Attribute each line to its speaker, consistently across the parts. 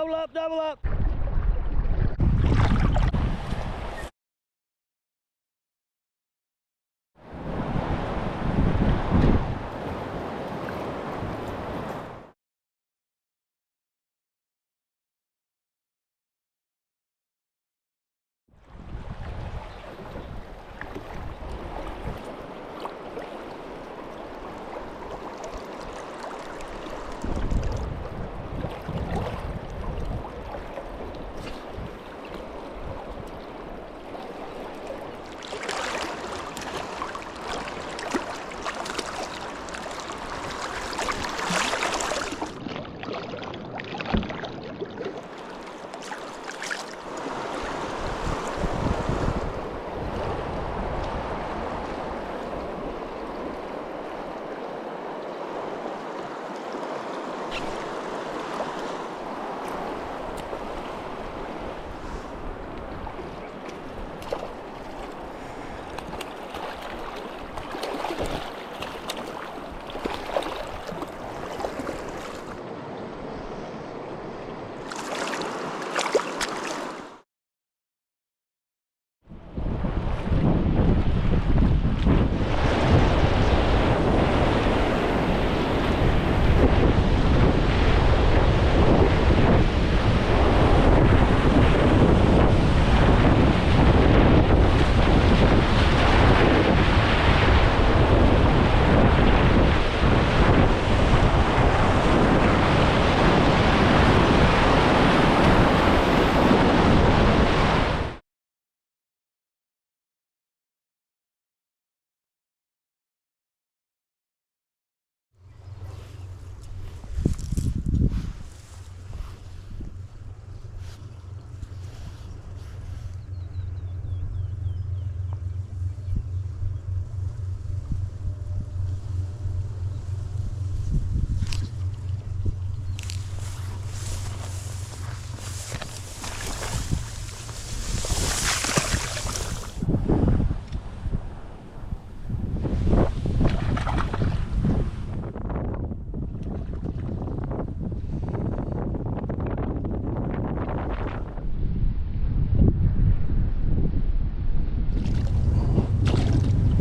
Speaker 1: Double up, double up.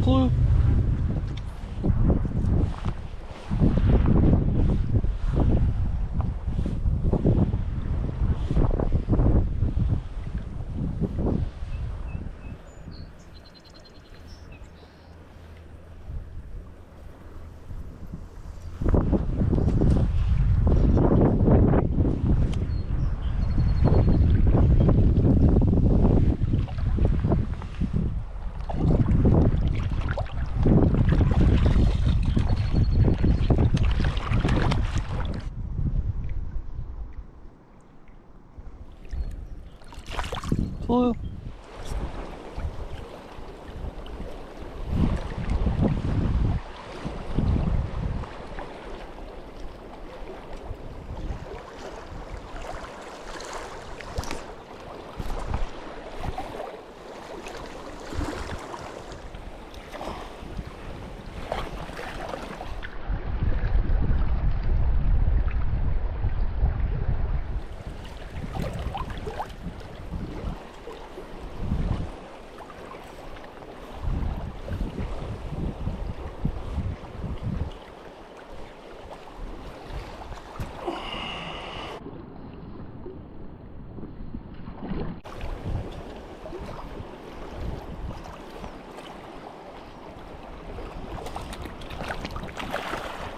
Speaker 1: Clue. Clue.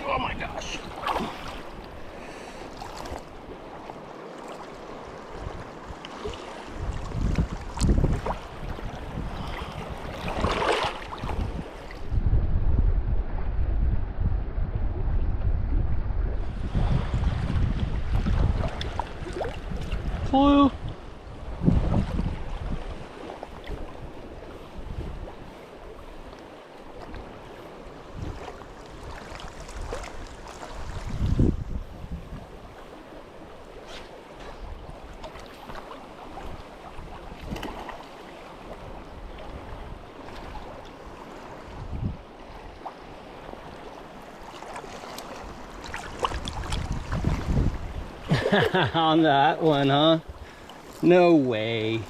Speaker 1: Oh my gosh. Clue.
Speaker 2: On that one, huh? No way.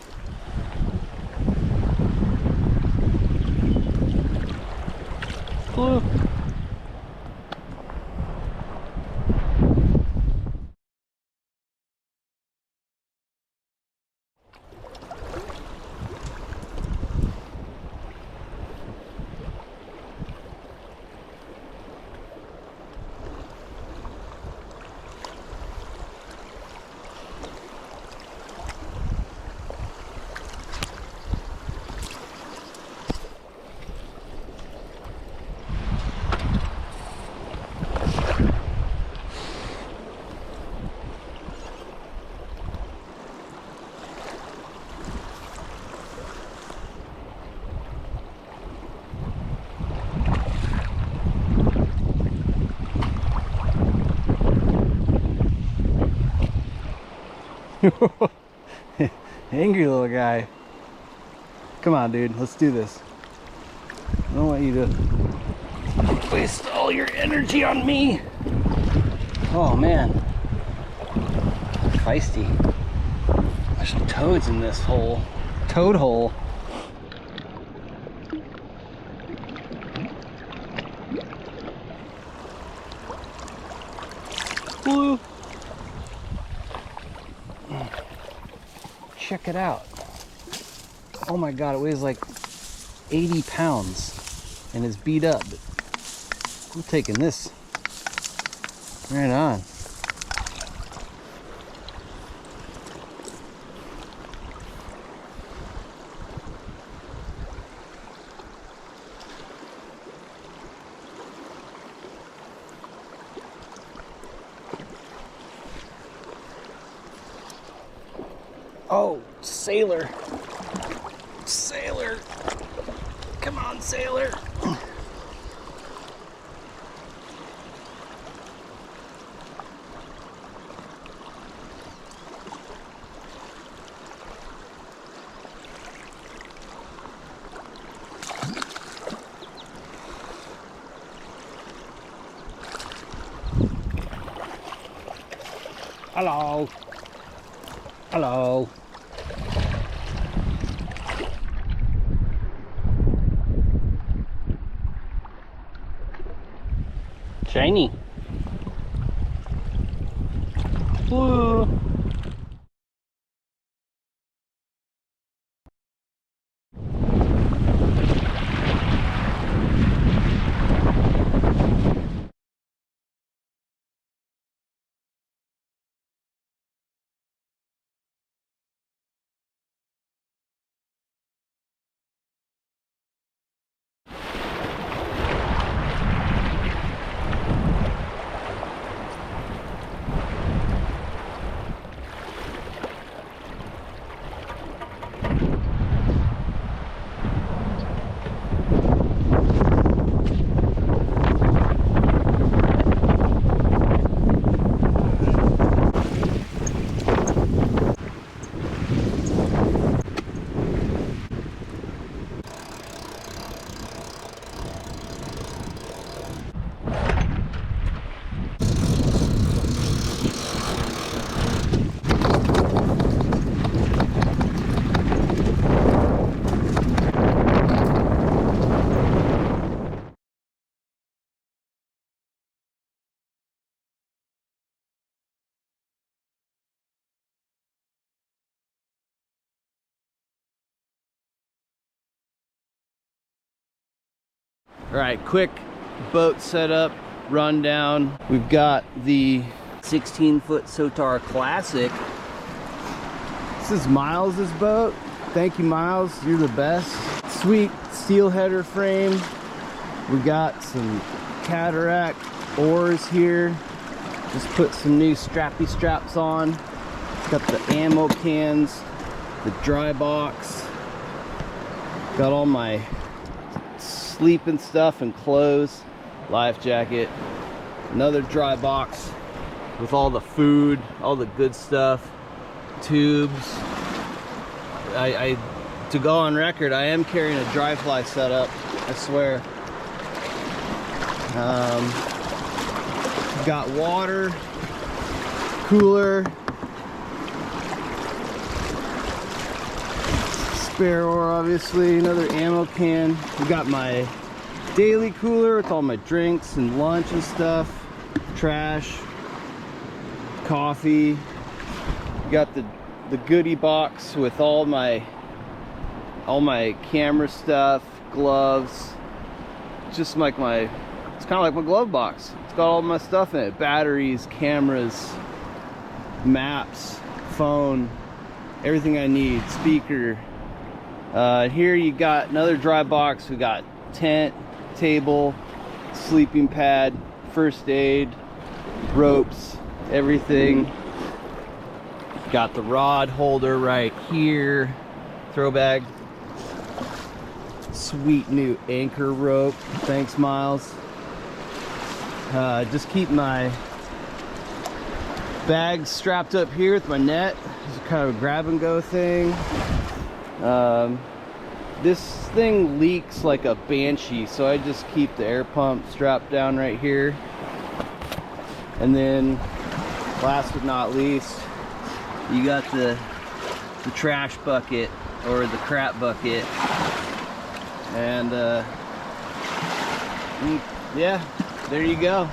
Speaker 1: Hello. Angry little guy. Come on, dude. Let's do this. I don't want you to waste all your energy on me.
Speaker 2: Oh man. Feisty. There's some toads in this hole.
Speaker 1: Toad hole. Blue.
Speaker 2: Check it out. Oh my god, it weighs like 80 pounds and is beat up. I'm taking this. Right on. Oh, sailor. Sailor. Come on, sailor. Hello. Hello. Shiny.
Speaker 1: Blue.
Speaker 2: All right, quick boat setup rundown. We've got the 16-foot Sotar Classic. This is Miles' boat. Thank you, Miles. You're the best. Sweet steel header frame. We got some Cataract oars here. Just put some new strappy straps on. Got the ammo cans, the dry box. Got all my sleeping stuff and clothes, life jacket, another dry box with all the food, all the good stuff, tubes. To go on record, I am carrying a dry fly setup, I swear. Got water, cooler, spare ore, obviously, another ammo can. We got my daily cooler with all my drinks and lunch and stuff, trash, coffee. Got the goodie box with all my camera stuff, gloves. Just like it's kind of like my glove box. It's got all my stuff in it: batteries, cameras, maps, phone, everything I need, speaker. Here you got another dry box. We got tent, table, sleeping pad, first aid, ropes, everything. Got the rod holder right here, throw bag. Sweet new anchor rope. Thanks, Miles. Just keep my bag strapped up here with my net. It's kind of a grab and go thing. This thing leaks like a banshee, so I just keep the air pump strapped down right here. And then last but not least, you got the trash bucket or the crap bucket. And yeah, there you go.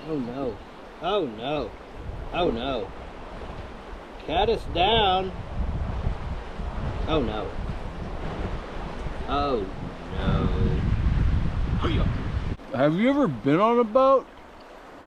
Speaker 2: Oh no, oh no, oh no. Cat us down. Oh no. Oh no. Have you ever been on a boat?